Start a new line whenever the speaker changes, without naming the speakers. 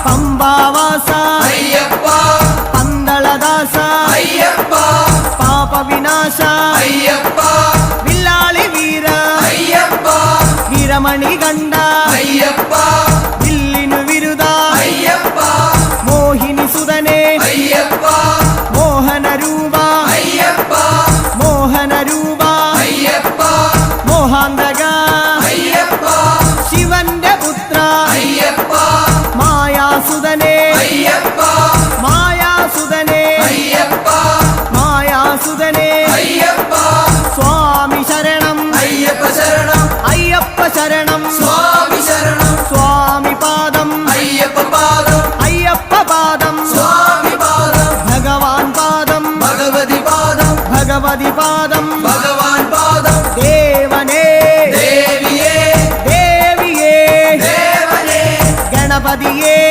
പമ്പാവാസ
അയ്യപ്പ
പന്തളദാസ
അയ്യപ്പ
പാപവിനാശ
അയ്യപ്പ
വില്ലാളി വീര
അയ്യപ്പ
വീരമണി കണ്ട
അയ്യപ്പ
വില്ലിനു വിരുദ
അയ്യപ്പ
മോഹിനി സുതനെ
അയ്യപ്പ
മോഹനരൂപ
അയ്യപ്പ
മോഹനരൂപ
അയ്യപ്പ
മോഹാന്തക
അയ്യപ്പ
ശിവന്റെ പുത്ര
അയ്യപ്പ
മായാസുതനെ
അയ്യപ്പ